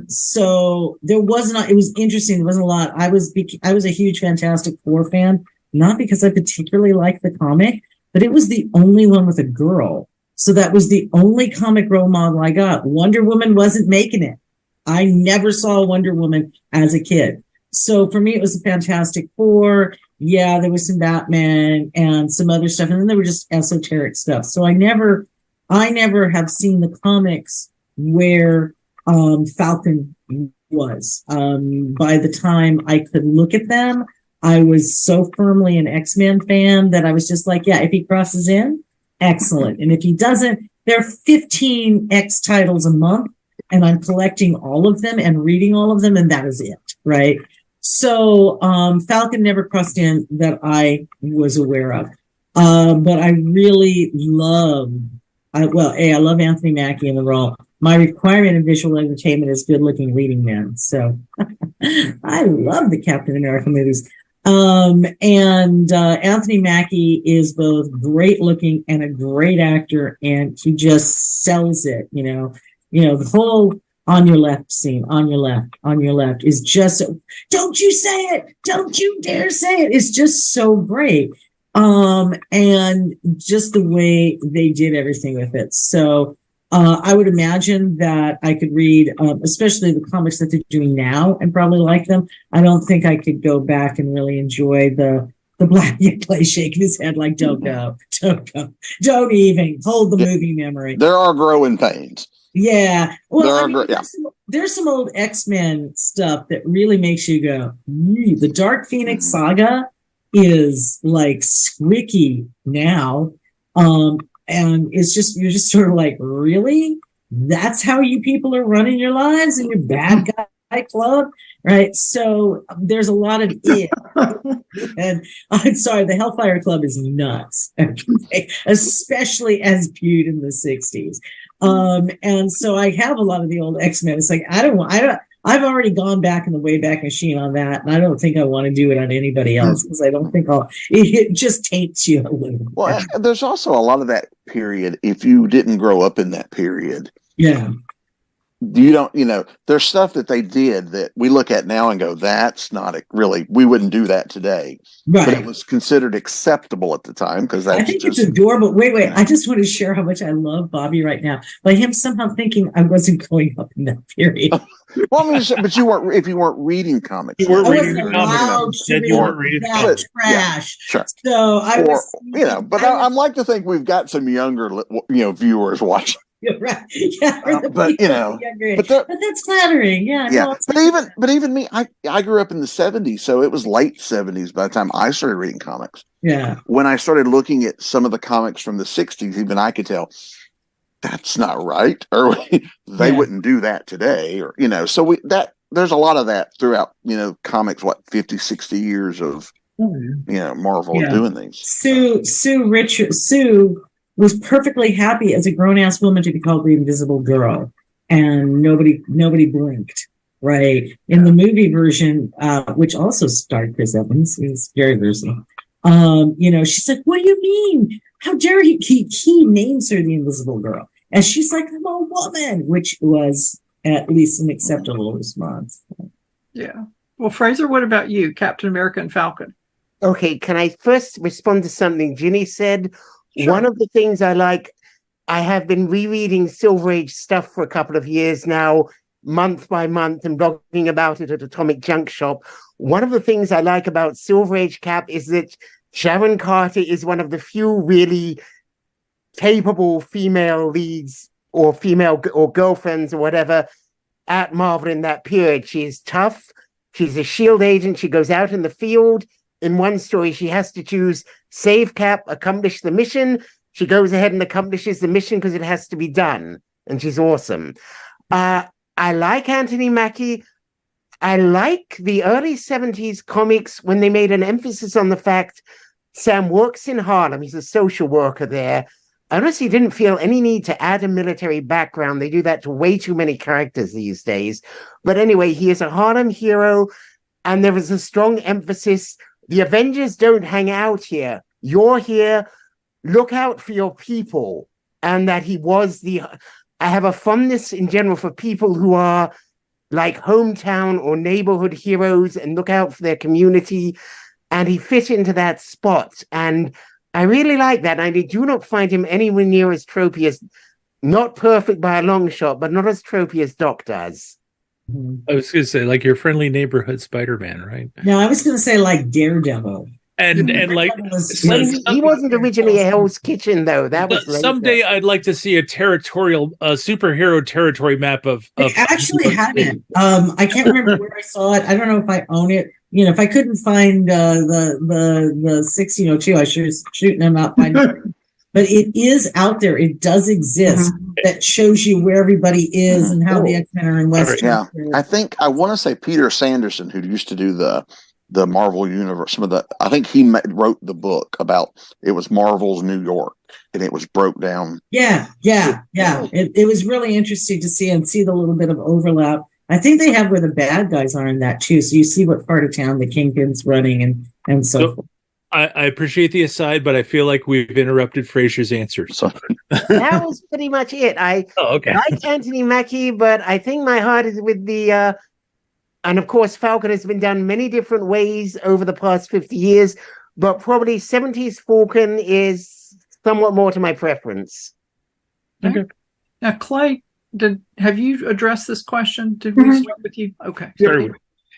So there was not, it was interesting. There wasn't a lot. I was a huge Fantastic Four fan, not because I particularly liked the comic, but it was the only one with a girl. So that was the only comic role model I got. Wonder Woman wasn't making it. I never saw Wonder Woman as a kid. So for me, it was the Fantastic Four. Yeah, there was some Batman and some other stuff. And then there were just esoteric stuff. So I never have seen the comics where Falcon was. By the time I could look at them, I was so firmly an X-Men fan that I was just like, yeah, if he crosses in, excellent. And if he doesn't, there are 15 X titles a month, and I'm collecting all of them and reading all of them, and that is it, right? So Falcon never crossed in that I was aware of. But I really love, I love Anthony Mackie in the role. My requirement in visual entertainment is good-looking leading men. So I love the Captain America movies. And Anthony Mackie is both great-looking and a great actor, and he just sells it, you know. The whole on your left scene, on your left is just, don't you say it, don't you dare say it. It's just so great. And just the way they did everything with it. So I would imagine that I could read, especially the comics that they're doing now, and probably like them. I don't think I could go back and really enjoy the Black Clay shaking his head like, don't go, don't even hold the movie memory. There are growing pains. Yeah. Well, there's some old X-Men stuff that really makes you go, the Dark Phoenix saga is like squeaky now. And it's just, you're just sort of like, really? That's how you people are running your lives in your bad guy club? Right. So there's a lot of it. And I'm sorry, the Hellfire Club is nuts, okay? Especially as viewed in the 60s. And so I have a lot of the old X-Men. It's like, I've already gone back in the Wayback Machine on that, and I don't think I want to do it on anybody else, because I don't think it just taints you a little. Well, there's also a lot of that period. If you didn't grow up in that period, yeah, there's stuff that they did that we look at now and go, that's not really, we wouldn't do that today. Right. But it was considered acceptable at the time, because I think it's adorable. Wait, I just want to share how much I love Bobby right now by him somehow thinking I wasn't growing up in that period. Well, I mean, but you weren't, if you weren't reading comics. You weren't reading the comics. You weren't reading that trash. Yeah, sure. So I'd like to think we've got some younger, viewers watching. You're right. Yeah, but that's flattering. Yeah. Yeah. But even me, I grew up in the 70s, so it was late 70s by the time I started reading comics. Yeah. When I started looking at some of the comics from the 60s, even I could tell that's not right, or they wouldn't do that today, or so there's a lot of that throughout comics, 50, 60 years of Marvel doing these. Sue was perfectly happy as a grown-ass woman to be called the Invisible Girl, and nobody blinked, right? In the movie version, which also starred Chris Evans, is very versatile. She's like, "What do you mean? How dare he?" He names her the Invisible Girl, and she's like, "I'm a woman," which was at least an acceptable response. Yeah. Well, Fraser, what about you, Captain America and Falcon? Okay, can I first respond to something Ginny said? Sure. One of the things I like I have been rereading Silver Age stuff for a couple of years now, month by month, and blogging about it at Atomic Junk Shop. One of the things I like about Silver Age Cap is that Sharon Carter is one of the few really capable female leads or female or girlfriends or whatever at Marvel in that period. She is tough. She's a S.H.I.E.L.D. agent. She goes out in the field. In one story, she has to choose save Cap, accomplish the mission. She goes ahead and accomplishes the mission because it has to be done. And she's awesome. I like Anthony Mackie. I like the early 70s comics when they made an emphasis on the fact Sam works in Harlem. He's a social worker there. I honestly didn't feel any need to add a military background. They do that to way too many characters these days. But anyway, he is a Harlem hero, and there is a strong emphasis. The Avengers don't hang out here. You're here. Look out for your people. And that he was I have a fondness in general for people who are like hometown or neighborhood heroes and look out for their community. And he fit into that spot. And I really like that. I do not find him anywhere near as tropey as, not perfect by a long shot, but not as tropey as Doc does. I was going to say, like your friendly neighborhood Spider-Man, right? No, I was going to say like Daredevil. And like he wasn't originally a Hell's Kitchen, though. That was someday I'd like to see a superhero territory map of actually had it. I can't remember where I saw it. I don't know if I own it. You know, if I couldn't find the 1602, I should have shooting them out. But it is out there. It does exist. That shows you where everybody is and how the X-Men are in West. Yeah, I want to say Peter Sanderson, who used to do the Marvel Universe. I think he wrote the book about it was Marvel's New York, and it was broke down. Yeah. It was really interesting to see the little bit of overlap. I think they have where the bad guys are in that too. So you see what part of town the Kingpin's running and so forth. I appreciate the aside, but I feel like we've interrupted Fraser's answer. So. That was pretty much it. I like Anthony Mackie, but I think my heart is with the and of course Falcon has been done many different ways over the past 50 years, but probably 70s Falcon is somewhat more to my preference. Okay. Now, Clay, have you addressed this question? Did we start with you? Okay. Sure.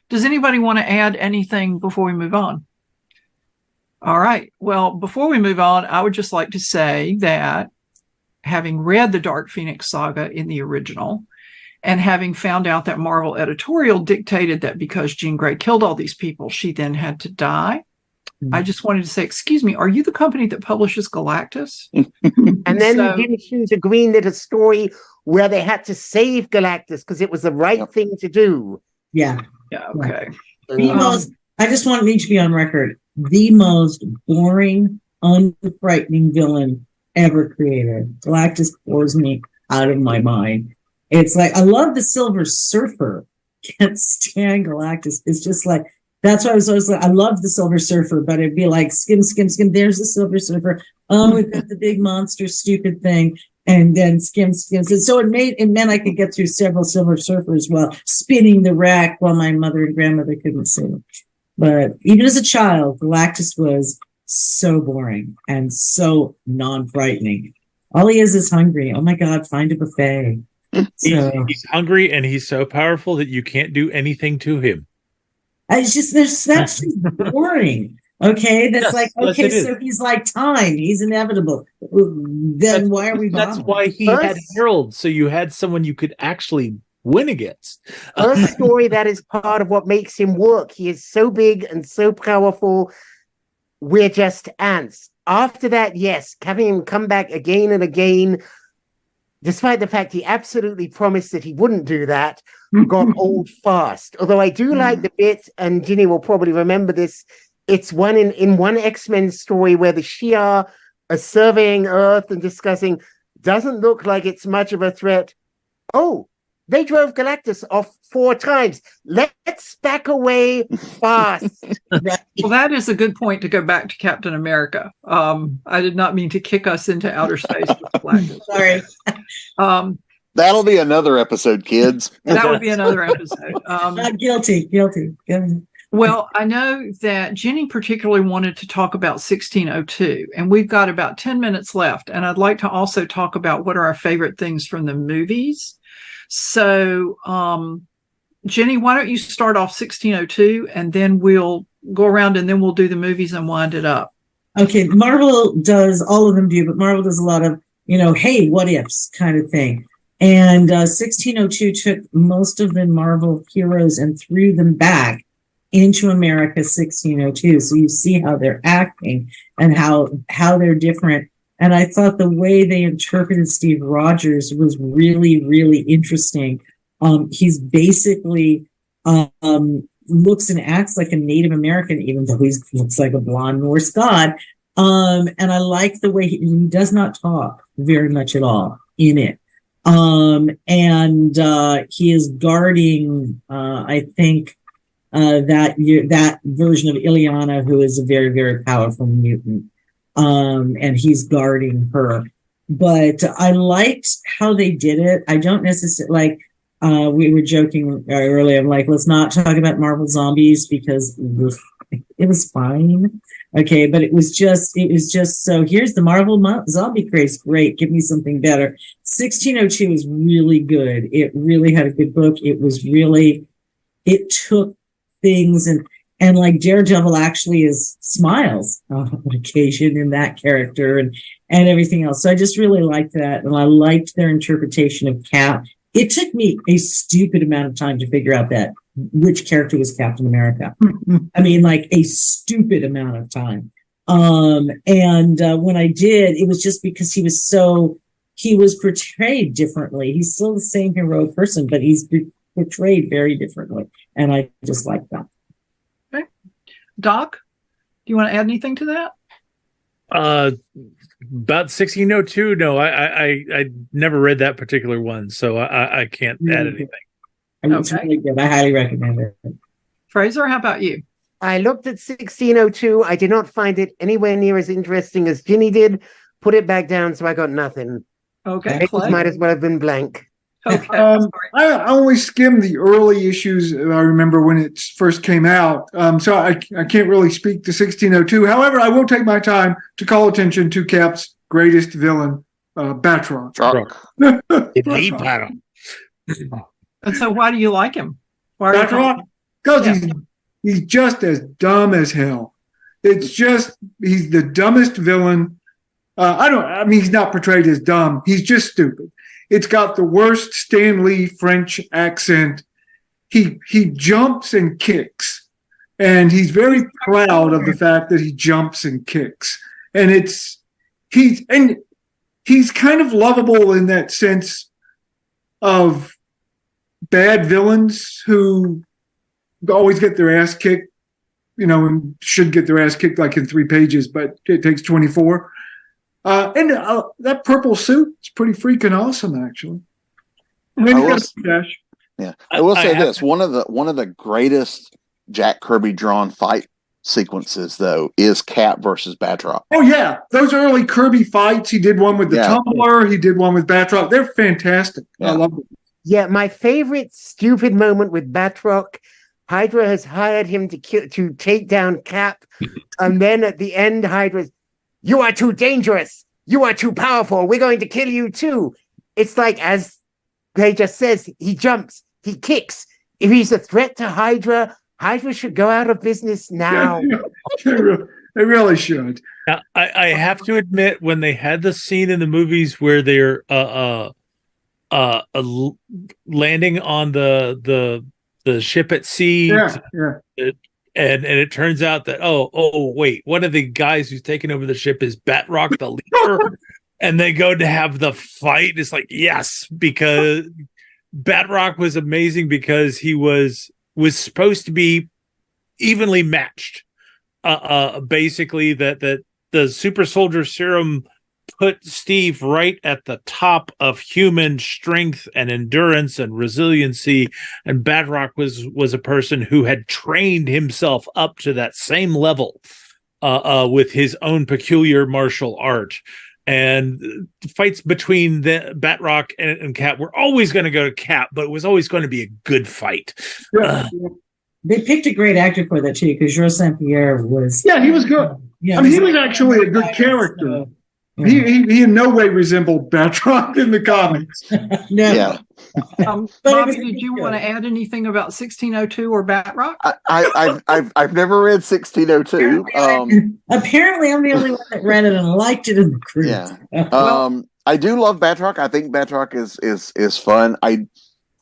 Does anybody want to add anything before we move on? All right. Well, before we move on, I would just like to say that having read the Dark Phoenix saga in the original and having found out that Marvel editorial dictated that because Jean Grey killed all these people, she then had to die. I just wanted to say, excuse me, are you the company that publishes Galactus? And then Jim Hughes greenlit a story where they had to save Galactus because it was the right thing to do. Yeah. Yeah. Okay. I just want me to be on record. The most boring, unfrightening villain ever created. Galactus bores me out of my mind. It's like, I love the Silver Surfer. Can't stand Galactus. It's just like, that's why I was always like, I love the Silver Surfer, but it'd be like, skim. There's the Silver Surfer. Oh, we've got the big monster, stupid thing. And then skim. And so it meant I could get through several Silver Surfers while spinning the rack while my mother and grandmother couldn't see. But even as a child, Galactus was so boring and so non-frightening. All he is hungry. Oh my God, find a buffet. He's hungry and he's so powerful that you can't do anything to him. It's just, that's just boring. Okay, that's so he's like time. He's inevitable. Then why are we bothering? That's why he had Harold, so you had someone you could actually win against. A story that is part of what makes him work. He is so big and so powerful. We're just ants. After that, yes, having him come back again and again, despite the fact he absolutely promised that he wouldn't do that, got old fast. Although I do like the bit, and Ginny will probably remember this, it's one in one X-Men story where the Shi'ar are surveying Earth and discussing, doesn't look like it's much of a threat. Oh, they drove Galactus off 4 times. Let's back away fast. Well, that is a good point to go back to Captain America. I did not mean to kick us into outer space with Galactus. Sorry. That'll be another episode, kids. That would be another episode. Guilty. Well, I know that Jenny particularly wanted to talk about 1602, and we've got about 10 minutes left. And I'd like to also talk about what are our favorite things from the movies. So, Jenny, why don't you start off 1602, and then we'll go around and then we'll do the movies and wind it up. Okay, Marvel does, all of them do, but Marvel does a lot of, hey, what ifs kind of thing. And 1602 took most of the Marvel heroes and threw them back into America 1602. So you see how they're acting and how they're different. And I thought the way they interpreted Steve Rogers was really, really interesting. He's basically looks and acts like a Native American, even though he looks like a blonde Norse god. And I like the way he does not talk very much at all in it. And he is guarding, I think, that version of Ileana, who is a very, very powerful mutant. And he's guarding her. But I liked how they did it. I don't necessarily we were joking earlier. I'm like, let's not talk about Marvel Zombies because it was fine. Okay, but it was just so here's the Marvel zombie craze. Great, give me something better. 1602 is really good. It really had a good book. It took things and like Daredevil actually smiles on occasion in that character and everything else. So I just really liked that, and I liked their interpretation of Cap. It took me a stupid amount of time to figure out which character was Captain America. I mean, like a stupid amount of time. When I did, it was just because he was portrayed differently. He's still the same heroic person, but he's portrayed very differently. And I just like that. Okay. Doc, do you want to add anything to that? About 1602, no, I never read that particular one, so I can't add anything. It's really good. I highly recommend it. Fraser, how about you? I looked at 1602. I did not find it anywhere near as interesting as Ginny did. Put it back down, so I got nothing. Okay, It might as well have been blank. Okay. I only skimmed the early issues. I remember when it first came out. So I can't really speak to 1602. However, I will take my time to call attention to Cap's greatest villain, Batroc. And so why do you like him? Batroc? Because he's just as dumb as hell. It's just, he's the dumbest villain. He's not portrayed as dumb. He's just stupid. It's got the worst Stan Lee French accent. He jumps and kicks, and he's very proud of the fact that he jumps and kicks. And he's kind of lovable in that sense of bad villains who always get their ass kicked, and should get their ass kicked like in 3 pages, but it takes 24. That purple suit is pretty freaking awesome, actually. And then I will say this: one of the greatest Jack Kirby drawn fight sequences, though, is Cap versus Batroc. Oh yeah, those early Kirby fights. He did one with the tumbler. He did one with Batroc. They're fantastic. Yeah. I love them. Yeah, my favorite stupid moment with Batroc. Hydra has hired him to take down Cap, and then at the end, Hydra's, "You are too dangerous. You are too powerful. We're going to kill you too." It's like, as Clay just says, he jumps, he kicks. If he's a threat to Hydra, Hydra should go out of business now. They really should. Now, I have to admit, when they had the scene in the movies where they're landing on the ship at sea, and it turns out that wait, one of the guys who's taking over the ship is Batroc, the leader, and they go to have the fight. It's like, yes, because Batroc was amazing because he was supposed to be evenly matched. Basically, that the super soldier serum put Steve right at the top of human strength and endurance and resiliency, and Batroc was a person who had trained himself up to that same level with his own peculiar martial art. And fights between the Batroc and Cap were always going to go to Cap, but it was always going to be a good fight. They picked a great actor for that too, because Georges St. Pierre was. Yeah, he was good. Yeah, I mean, he was actually a good character. So, He in no way resembled Batroc in the comics. no. Yeah. But it Bobby, was did you good. want to add anything about 1602 or Batroc? I've never read 1602. Apparently, I'm the only one that read it and liked it in the group. Yeah. I do love Batroc. I think Batroc is fun.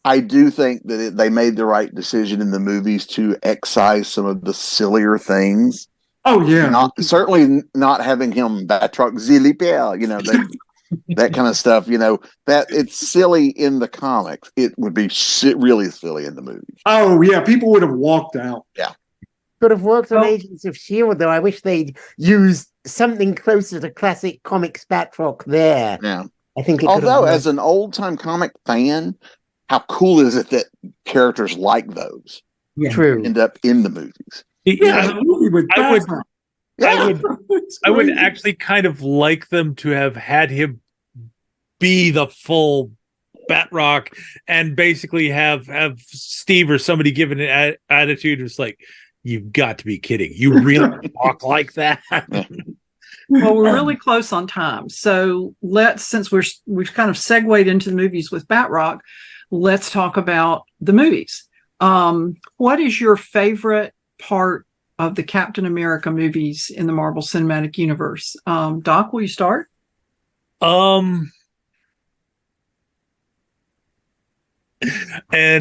I do think that they made the right decision in the movies to excise some of the sillier things. Oh yeah, Certainly not having him Batroc Zilipia, that kind of stuff. That it's silly in the comics. It would be really silly in the movies. Oh yeah, people would have walked out. Yeah. Could have worked on Agents of S.H.I.E.L.D., though. I wish they'd used something closer to classic comics Batroc there. Yeah. I think although as an old-time comic fan, how cool is it that characters like those True end up in the movies? Yeah, a movie with Batroc. I would actually kind of like them to have had him be the full Batroc and basically have Steve or somebody give an attitude. It's like, you've got to be kidding. You really talk like that? Well, we're really close on time. So since we've kind of segued into the movies with Batroc, let's talk about the movies. What is your favorite part of the Captain America movies in the Marvel Cinematic Universe? Doc, will you start? And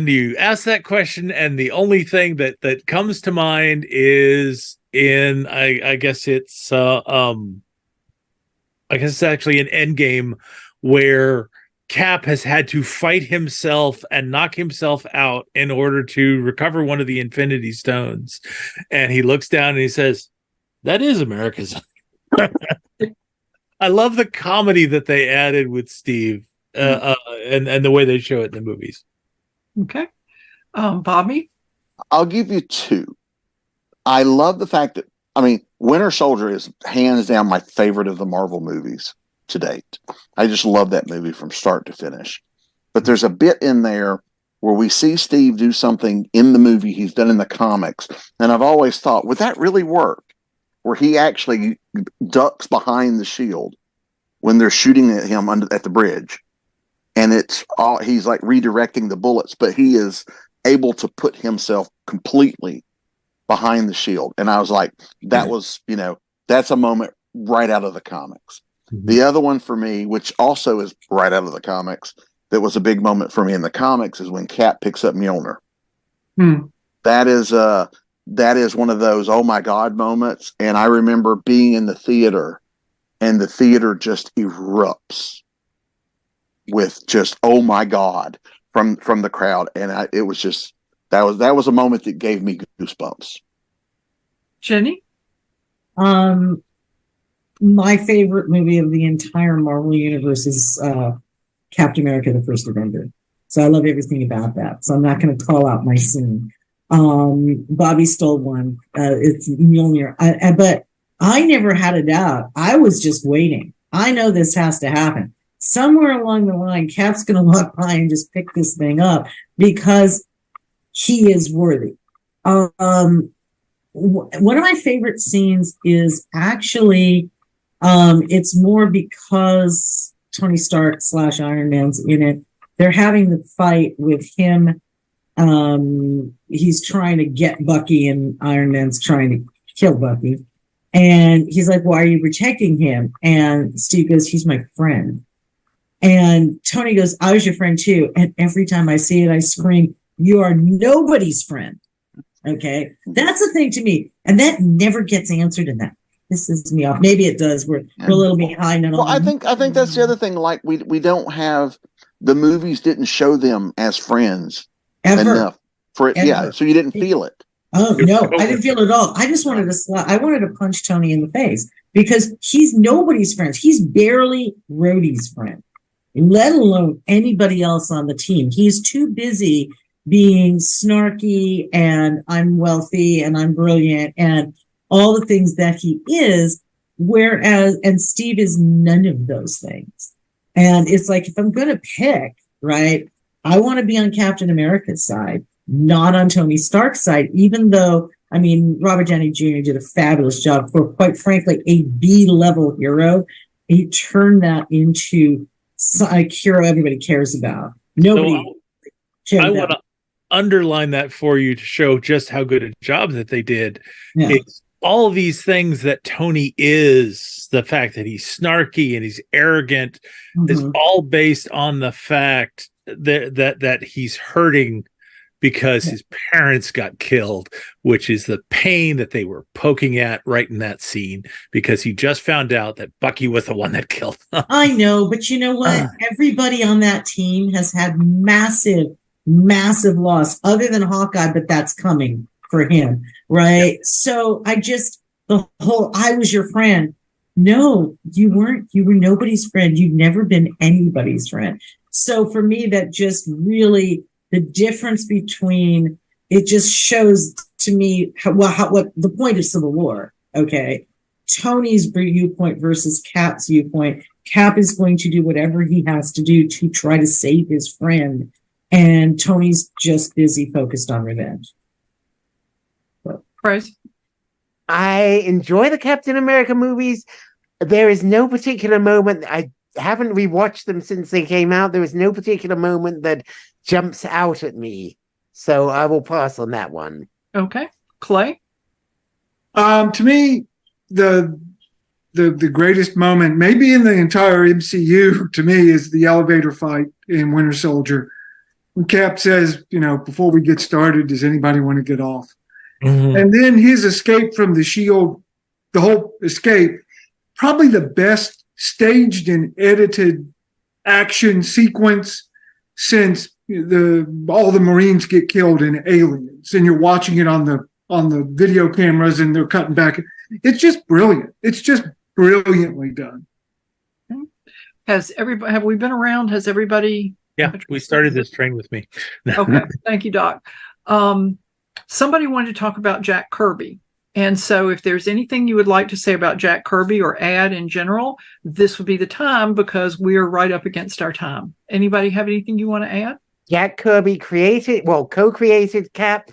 you ask that question, and the only thing that comes to mind is I guess it's actually an Endgame where Cap has had to fight himself and knock himself out in order to recover one of the Infinity Stones. And he looks down and he says, "That is America's." I love the comedy that they added with Steve and the way they show it in the movies. Okay. Bobby? I'll give you two. I love the fact that, Winter Soldier is hands down my favorite of the Marvel movies to date. I just love that movie from start to finish. But there's a bit in there where we see Steve do something in the movie he's done in the comics. And I've always thought, would that really work? Where he actually ducks behind the shield when they're shooting at him at the bridge. And he's like redirecting the bullets, but he is able to put himself completely behind the shield. And I was like, that's a moment right out of the comics. Mm-hmm. The other one for me, which also is right out of the comics, that was a big moment for me in the comics, is when Cap picks up Mjolnir. That is one of those oh my God moments. And I remember being in the theater, and the theater just erupts with just oh my God from the crowd. And it was just that was a moment that gave me goosebumps. Jenny? My favorite movie of the entire Marvel universe is Captain America: The First Avenger. So I love everything about that. So I'm not going to call out my scene. Bobby stole one. It's Mjolnir. But I never had a doubt. I was just waiting. I know this has to happen. Somewhere along the line, Cap's going to walk by and just pick this thing up because he is worthy. One of my favorite scenes is actually, it's more because Tony Stark / Iron Man's in it. They're having the fight with him. He's trying to get Bucky, and Iron Man's trying to kill Bucky. And he's like, "Why are you protecting him?" And Steve goes, "He's my friend." And Tony goes, "I was your friend too." And every time I see it, I scream, "You are nobody's friend." Okay. That's the thing to me. And that never gets answered in that. Pisses me off. Maybe it does. We're a little behind on all. Well, I think that's the other thing. Like we don't have, the movies didn't show them as friends enough for it. Ever. Yeah. So you didn't feel it. Oh no, I didn't feel it at all. I just wanted to I wanted to punch Tony in the face because he's nobody's friend. He's barely Rhodey's friend, let alone anybody else on the team. He's too busy being snarky and I'm wealthy and I'm brilliant and all the things that he is, and Steve is none of those things. And it's like, if I'm going to pick, right, I want to be on Captain America's side not on Tony Stark's side, even though, I mean, Robert Downey Jr. did a fabulous job for, quite frankly, a B-level hero. He turned that into a hero everybody cares about. Nobody. I want to underline that for you to show just how good a job that they did. Yeah. It's all these things that Tony is, the fact that he's snarky and he's arrogant, is all based on the fact that he's hurting because his parents got killed, which is the pain that they were poking at right in that scene, because he just found out that Bucky was the one that killed him. I know, but you know what? Everybody on that team has had massive loss, other than Hawkeye, but that's coming for him, right? So the whole I was your friend. No, you weren't. You were nobody's friend. You've never been anybody's friend. So for me, that just really, the difference between, it just shows to me what the point of Civil War. Okay, Tony's viewpoint versus Cap's viewpoint. Cap is going to do whatever he has to do to try to save his friend, and Tony's just busy focused on revenge. Price? I enjoy the Captain America movies. There is no particular moment. I haven't rewatched them since they came out. There is no particular moment that jumps out at me, so I will pass on that one. Okay, Clay. To me, the greatest moment, maybe in the entire MCU, to me, is the elevator fight in Winter Soldier. When Cap says, before we get started, does anybody want to get off? And then his escape from the Shield, the whole escape, probably the best staged and edited action sequence since all the Marines get killed in Aliens, and you're watching it on the video cameras and they're cutting back. It's just brilliant. It's just brilliantly done. Have we been around? Has everybody? Yeah, we started this train with me. Okay, thank you, Doc. Somebody wanted to talk about Jack Kirby. And so if there's anything you would like to say about Jack Kirby or add in general, this would be the time, because we're right up against our time. Anybody have anything you want to add? Jack Kirby co-created Cap,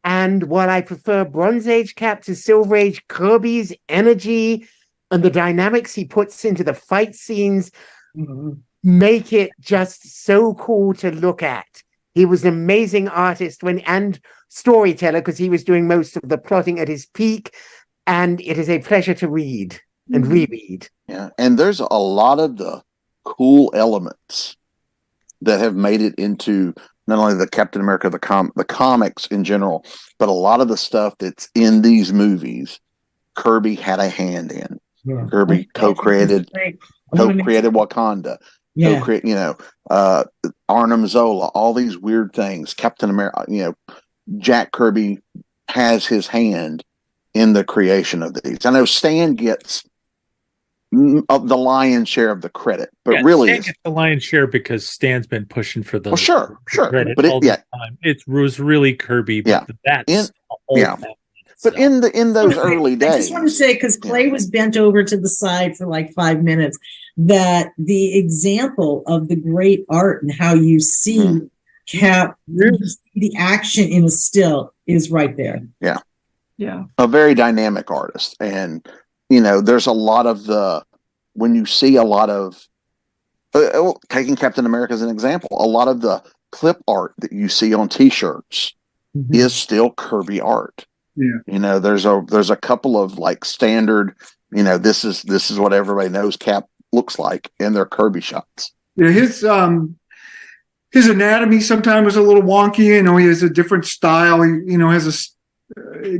and what I prefer, Bronze Age Cap to Silver Age Kirby's energy and the dynamics he puts into the fight scenes make it just so cool to look at. He was an amazing artist and storyteller, because he was doing most of the plotting at his peak, and it is a pleasure to read and reread. Yeah, and there's a lot of the cool elements that have made it into not only the Captain America, the comics in general, but a lot of the stuff that's in these movies, Kirby had a hand in. Yeah. Kirby co-created Wakanda. Yeah. Arnim Zola, all these weird things. Captain America, Jack Kirby has his hand in the creation of these. I know Stan gets the lion's share of the credit, but really Stan gets the lion's share because Stan's been pushing for the sure, credit but all the time. It was really Kirby, but that's But in those early days, I just want to say, because Clay was bent over to the side for like 5 minutes, that the example of the great art and how you see Cap, the action in a still is right there. Yeah, a very dynamic artist, and there's a lot of when you see a lot of taking Captain America as an example, a lot of the clip art that you see on T-shirts is still Kirby art. Yeah, there's a couple of like standard, this is what everybody knows Cap looks like, and they're Kirby shots. Yeah, his anatomy sometimes is a little wonky. He has a different style. He has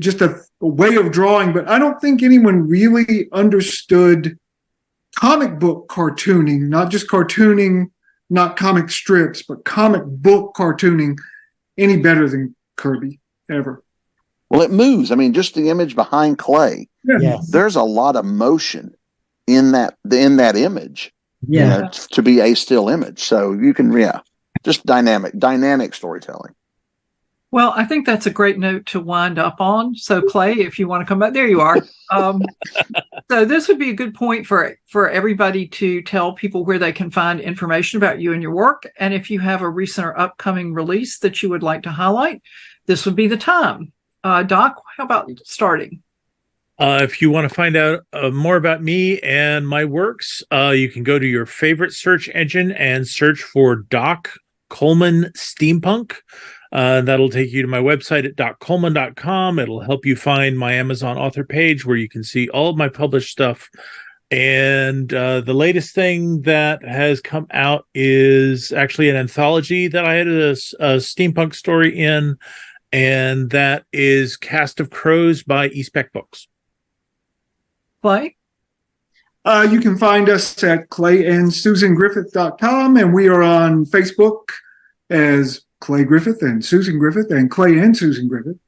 just a way of drawing, but I don't think anyone really understood comic book cartooning, not just cartooning, not comic strips, but comic book cartooning any better than Kirby ever. Well, it moves. I mean, just the image behind Clay. Yes. There's a lot of motion in that image. Yeah. To be a still image. So you can, just dynamic storytelling. Well, I think that's a great note to wind up on. So, Clay, if you want to come back, there you are. So this would be a good point for everybody to tell people where they can find information about you and your work. And if you have a recent or upcoming release that you would like to highlight, this would be the time. Doc, how about starting? If you want to find out more about me and my works, you can go to your favorite search engine and search for Doc Coleman Steampunk. That'll take you to my website at doccoleman.com. It'll help you find my Amazon author page where you can see all of my published stuff. And the latest thing that has come out is actually an anthology that I had a steampunk story in, and that is Cast of Crows by Eastbeck Books. Clay? You can find us at clayandsusangriffith.com, and we are on Facebook as Clay Griffith and Susan Griffith and Clay and Susan Griffith.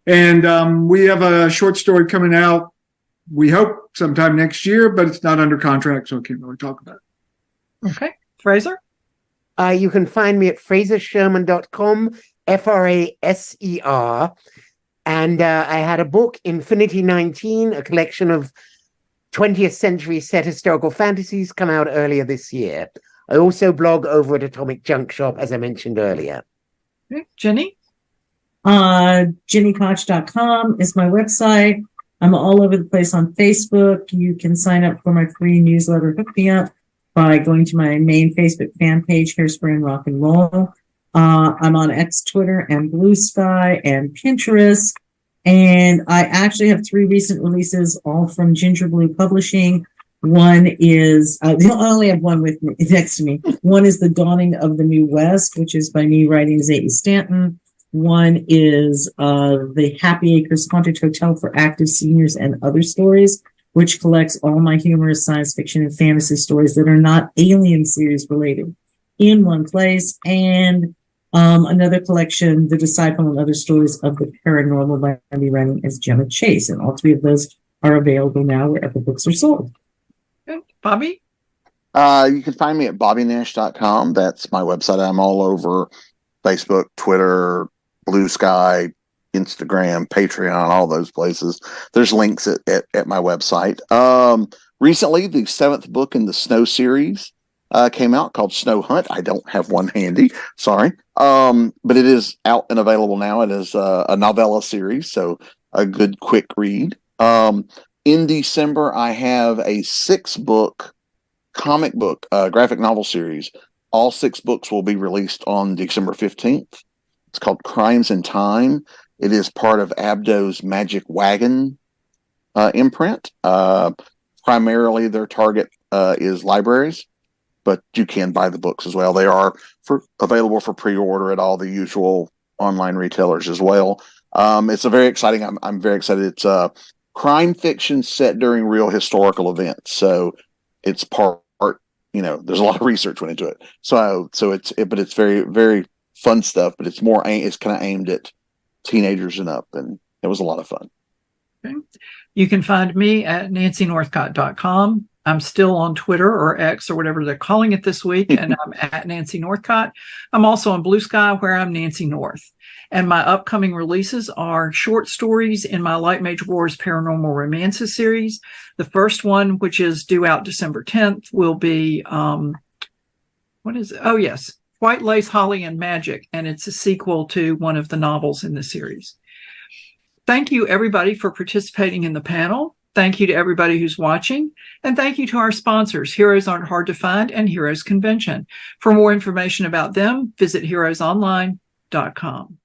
And we have a short story coming out, we hope sometime next year, but it's not under contract, so I can't really talk about it. Okay. Fraser? You can find me at frasersherman.com, Fraser. And I had a book, Infinity 19, a collection of 20th century set historical fantasies, come out earlier this year. I also blog over at Atomic Junk Shop, as I mentioned earlier. Okay. Gini? GiniKoch.com is my website. I'm all over the place on Facebook. You can sign up for my free newsletter, Hook Me Up, by going to my main Facebook fan page, Hairspray and Rock and Roll. I'm on X, Twitter, and Blue Sky, and Pinterest. And I actually have 3 recent releases, all from Ginger Blue Publishing. One is, I only have one with me, next to me. One is The Dawning of the New West, which is by me writing as A.E. Stanton. One is The Happy Acres Haunted Hotel for Active Seniors and Other Stories, which collects all my humorous science fiction and fantasy stories that are not Alien series related in one place. And another collection, The Disciple and Other Stories of the Paranormal, by me running as Gemma Chase. And all 3 of those are available now wherever books are sold. Okay. Bobby? You can find me at bobbynash.com. That's my website. I'm all over Facebook, Twitter, Blue Sky, Instagram, Patreon, all those places. There's links at my website. Recently, the 7th book in the Snow series came out, called Snow Hunt. I don't have one handy, sorry. But it is out and available now. It is a novella series, so a good quick read. In December, I have a 6-book comic book graphic novel series. All 6 books will be released on December 15th. It's called Crimes in Time. It is part of Abdo's Magic Wagon imprint. Primarily, their target is libraries, but you can buy the books as well. They are available for pre-order at all the usual online retailers as well. It's a very exciting. I'm very excited. It's crime fiction set during real historical events, so it's part. There's a lot of research went into it. So it's very, very fun stuff. But it's kind of aimed at teenagers and up, and it was a lot of fun. Okay. You can find me at nancynorthcott.com. I'm still on Twitter or X or whatever they're calling it this week, and I'm at Nancy Northcott. I'm also on Blue Sky, where I'm Nancy North. And my upcoming releases are short stories in my Light Mage Wars Paranormal Romances series. The first one, which is due out December 10th, will be, what is it? Oh, yes, White Lace, Holly, and Magic. And it's a sequel to one of the novels in the series. Thank you, everybody, for participating in the panel. Thank you to everybody who's watching. And thank you to our sponsors, Heroes Aren't Hard to Find and Heroes Convention. For more information about them, visit heroesonline.com.